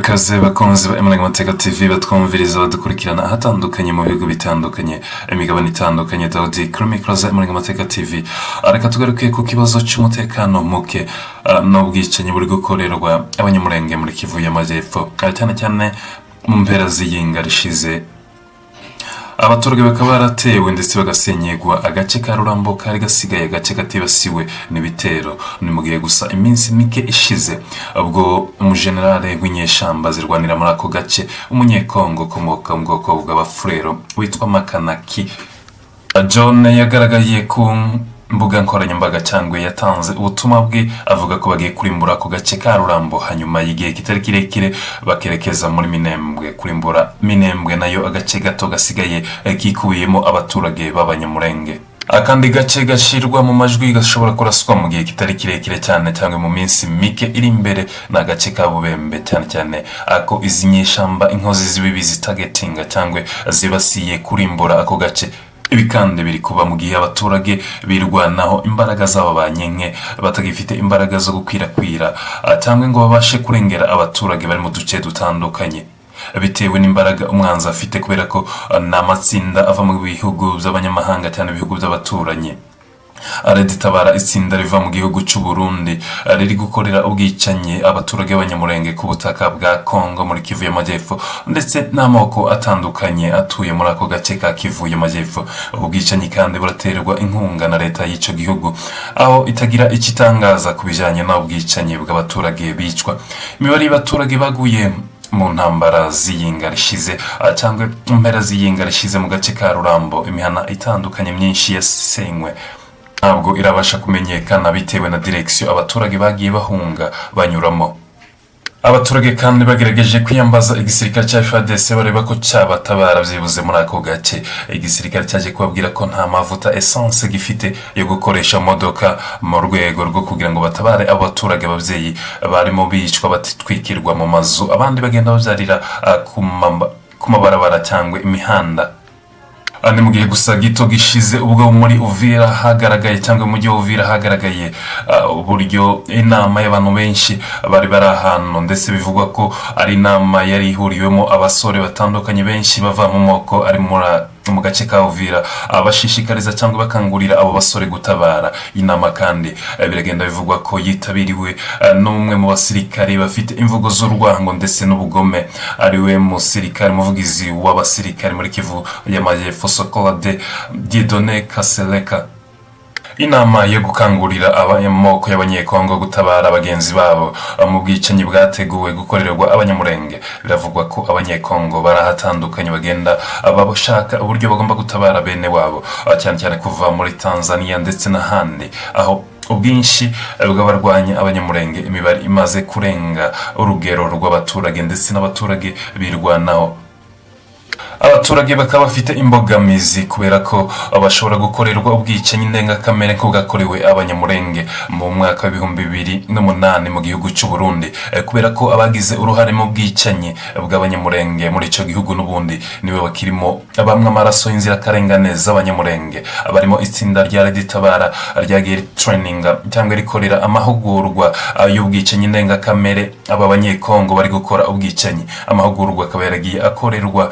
Kaze bakunzi ba Amarangamateka TV batwumviriza badukurikirana ahatandukanye mu bihugu bitandukanye imigabane itandukanye. Daudi Chronicles za Amarangamateka TV. Reka tugaruke ku kibazo cy'umutekano muke n'ubwicanyi buri gukorerwa abanyamurenge muri Kivu y'Amajyepfo, cyane cyane mu mpera z'iyinga rishize. Abaturage bakaba baratewe ndetse bagasenyegwa agace ka Rurambo kari gasigaye agace katibasiwe n'ibitero. Ni mu gihe gusa iminsi mike ishize ubwo umujenerale w'inyeshamba zirwanira muri ako gace umunyekongo ukomoka mu bwoko bw'abafurero witwa Makanaki John yagaragaye ku mbuga nkoranyambaga cyangwa yatanze ubutumwa bwe avuga ko bagiye kurimbura ako gace ka Rurambo hanyuma y'igihe kitari kirekire bakerekeza muri Minembwe kurimbura Minembwe nayo agace gato gasigaye kikubiyemo abaturage b'abanyamurenge. Akandi gace gashirwa mu majwi gashobora kuraswa mu gihe kitari kirekire cyane cyangwa mu minsi mike iri imbere na gace ka Bubembe, cyane cyane ako izi nyeshamba inkozi z'ibibi zitagetinga cyangwa zibasiye kurimbura ako gace. Ibi kandi biri kuba mu gihe abaturage birwanaho imbaraga zabo banyenke batagifite imbaraga zo gukwirakwira cyangwa ngo babashe kurengera abaturage bari mu duce dutandukanye bitewe n'imbaraga umwanzi afite, kubera ko n'amatsinda ava mu bihugu by'abanyamahanga cyane ibihugu by'abaturanyi. Areditabara itsinda riva mu gihugu cy'u Burundi riri gukorera ubwicanyi abaturage b'abanyamurenge ku butaka bwa Kongo muri Kivu y'Amajyepfo ndetse n'amoko atandukanye atuye muri ako gace ka Kivu y'Amajyepfo. Ubwicanyi kandi buraterwa inkunga na leta y'icyo gihugu, aho itagira ikitangaza ku bijyanye n'ubwicanyi bw'abaturage bicwa. Imibare y'abaturage baguye mu ntambara z'iyinga rishize cyangwa impera z'iyinga rishize mu gace ka Rurambo, imihana itandukanye myinshi yasenywe ntabwo irabasha kumenyekana bitewe na direction abaturage bagiye bahunga banyuramo. Abaturage kandi bagerageje kwiyambaza igisirikare cya FARDC bareba ko cyabatabara byibuze muri ako gace. Igisirikare cyaje kubabwira ko nta mavuta essence gifite yo gukoresha modoka mu rwego rwo kugira ngo batabare abaturage ababyeyi barimo bicwa batitwikirwa mu mazu, abandi bagenda babyarira ku mabarabara cyangwa imihanda. Ni mu gihe gusa gito gishize ubwo muri Uvira hagaragaye cyangwa mu gihe Uvira hagaragaye uburyo inama y'abantu benshi bari ahantu, ndetse bivugwa ko ari inama yari ihuriwemo abasore batandukanye benshi bava mu moko ari mu gace ka Uvira, abashishikariza cyangwa bakangurira abo basore gutabara. Inama kandi biragenda bivugwa ko yitabiriwe n'umwe mu basirikari bafite imvugo z'urwango ndetse n'ubugome, ariwe musirikari muvugizi w'abasirikari muri Kivu y'Amajyepfo Sokolade Dieudonné Kasereka. Inama yo gukangurira abanyamoko y'abanyekongo gutabara bagenzi babo mu bwicanyi bwateguwe gukorerwa abanyamurenge. Biravugwa ko abanyekongo barahatandukanye bagenda babashaka uburyo bagomba gutabara bene wabo, cyane cyane kuva muri Tanzania ndetse n'ahandi, aho ubwinshi bw'abarwanya abanyamurenge imibare imaze kurenga urugero rw'abaturage ndetse n'abaturage birwanaho. Abaturage bakaba bafite imbogamizi kubera ko bashobora gukorerwa ubwicanyi ndengakamere ko bwakorewe abanyamurenge mu mwaka wa 2008 mu gihugu cy'u Burundi, kubera ko abagize uruhare mu bwicanyi bw'abanyamurenge muri icyo gihugu n'ubundi niwe bakirimo bamwe amaraso y'inzirakarengane z'abanyamurenge. Abarimo itsinda rya Reditabara ryagiye training cyangwa rikorera amahugurwa y'ubwicanyi ndengakamere aba banyekongo bari gukora ubwicanyi. Amahugurwa akaba yaragiye akorerwa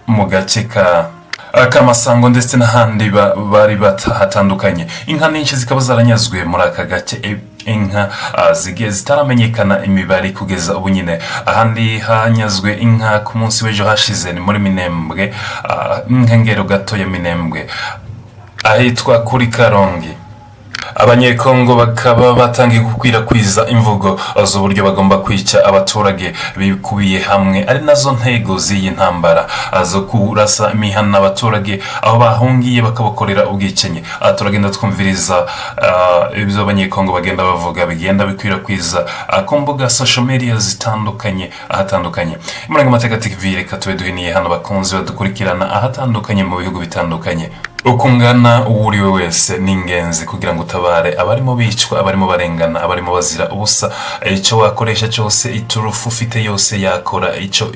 mu gace k'Amasango ndetse n'ahandi bari hatandukanye. Inka nyinshi zikaba zaranyazwe muri aka gace, inka zigiye zitaramenyekana imibare kugeza ubu nyine. Ahandi hanyazwe inka ku munsi w'ejo hashize ni muri Minembwe, nkengero gato ya Minembwe ahitwa kuri Karongi. Abanyekongo bakaba batangiye gukwirakwiza imvugo z'uburyo bagomba kwica abaturage bikubiye hamwe, ari nazo ntego z'iyi ntambara zo kurasa imihana abaturage aho bahungiye bakabakorera ubwicanyi. Turagenda twumviriza ibyo abanyekongo bagenda bavuga bigenda bikwirakwiza ku mbuga social media zitandukanye ahatandukanye. Amarangamateka TV reka tube duhiniye hano bakunzi badukurikirana ahatandukanye mu bihugu bitandukanye. Ukungana uwuriwe wese n'ingenzi kugira ngo utabare abarimo bicwa, abarimo barengana, abarimo bazira ubusa. Icyo wakoresha cyose, iturufu ufite yose yakora, icyo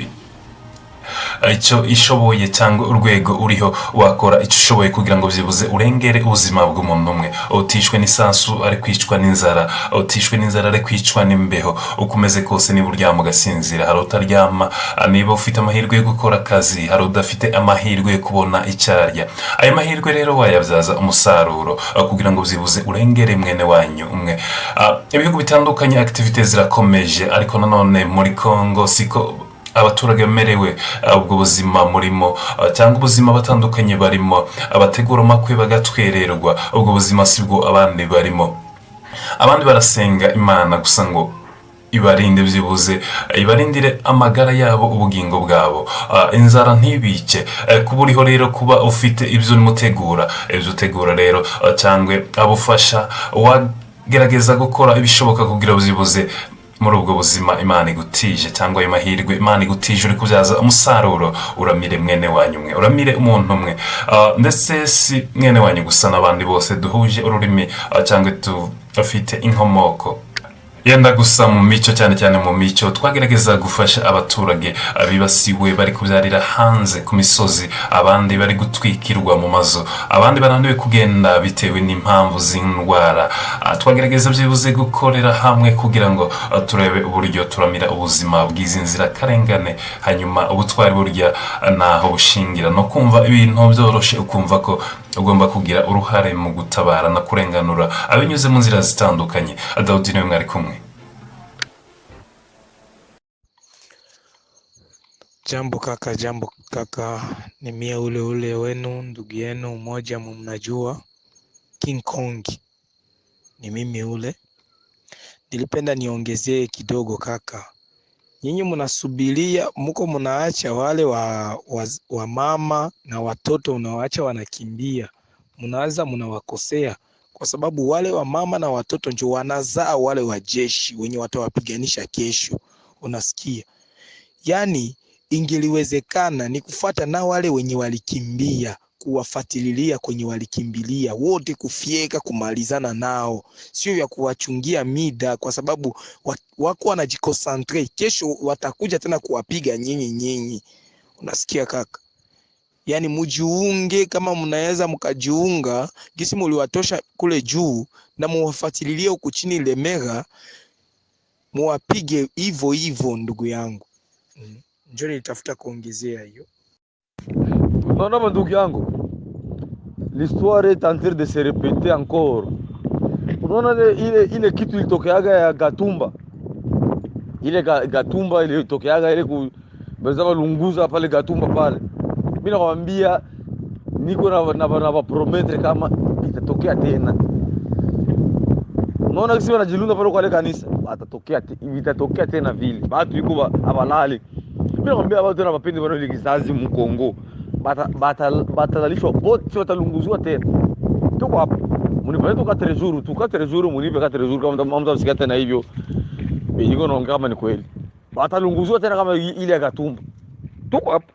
icyo ishoboye cyangwa urwego uriho wakora icyo ushoboye kugira ngo byibuze urengere ubuzima bw'umuntu umwe. Utishwe n'isasu ari kwicwa n'inzara, utishwe n'inzara ari kwicwa n'imbeho. Uko umeze kose, niba uryama ugasinzira hari utaryama, niba ufite amahirwe yo gukora akazi hari udafite amahirwe yo kubona icyo arya. Ayo mahirwe rero wayabyaza umusaruro kugira ngo byibuze urengere mwene wanyu umwe. Ibihugu bitandukanye activite zirakomeje, ariko nanone muri Congo siko abaturage bemerewe. Ubwo buzima murimo cyangwa ubuzima batandukanye barimo, abategura amakwe bagatwererwa, ubwo buzima sibwo abandi barimo. Abandi barasenga Imana gusa ngo ibarinde byibuze, ibarindire amagara yabo, ubugingo bwabo, inzara ntibice. Kuba uriho rero, kuba ufite ibyo utegura rero cyangwa abufasha, wagerageza gukora ibishoboka kugira byibuze muri ubwo buzima Imana igutije, cyangwa ayo mahirwe Imana igutije uri kubyaza umusaruro, uramire mwene wanyu umwe, uramire umuntu umwe. Ndetse si mwene wanyu gusa, n'abandi bose duhuje ururimi cyangwa dufite inkomoko yenda gusa mu mico, cyane cyane mu mico. Twagerageza gufasha abaturage bibasiwe bari kubyarira hanze ku misozi, abandi bari gutwikirwa mu mazu, abandi baranduye kugenda bitewe n'impamvu z'indwara. Twagerageza byibuze gukorera hamwe kugira ngo turebe uburyo turamira ubuzima bw'izi nzirakarengane. Hanyuma ubutwari burya naho bushingira no kumva ibintu byoroshye, ukumva ko ugomba kugira uruhare mu gutabara no kurenganura abinyuze mu nzira zitandukanye. Daudi niwe mwari kumwe. Jambo kaka, ni mie ule wenu, ndugu yenu mmoja mnajua, King Kong. Ni mimi ule. Nilipenda niongezee kidogo kaka. Nyinyi mnasubiria, mko mnaacha wale wa mama na watoto, mnawaacha wanakimbia. Mnawakosea kwa sababu wale wa mama na watoto ndio wanazaa wale wa jeshi wenye watawapiganisha kesho. Unasikia? Yani ingeliwezekana ni kufuata na wale wenye walikimbia, kuwafuatilia kwenye walikimbilia wote, kufieka kumalizana nao, sio ya kuwachungia mida, kwa sababu wako wanajiconcentrate. Kesho watakuja tena kuwapiga nyinyi. Unasikia kaka? Yani mujiunge, kama mnaweza mkajiunga, gisi muliwatosha kule juu, na muwafuatilie huku chini Lemera, muwapige hivyo ndugu yangu. Njoo nitafuta kuongezea hiyo. Non, ndugu yangu, l'histoire est en train de se répéter encore. Unaona ile kitu ilitokeaga ya Gatumba. Ile Gatumba ilitokeaga ile kubeza lunguza pale Gatumba pale. Mimi nakwambia niko na promettre kama itatokea tena. Unaona kisi wanajilunda pale kwa ile kanisa, itatokea tena vile. Watu yuko abalali. Mimi nakwambia watu tena wapendi wana ile kizazi mkongo. Batalishwa wote watalunguzwa tena. Tuko hapa. Munifanye tuka 3 jours munipe 4 jours kama mtamsikia tena hivyo. Niko naongea kama ni kweli. Batalunguzwa tena kama ile ya Gatumba. Tuko hapa.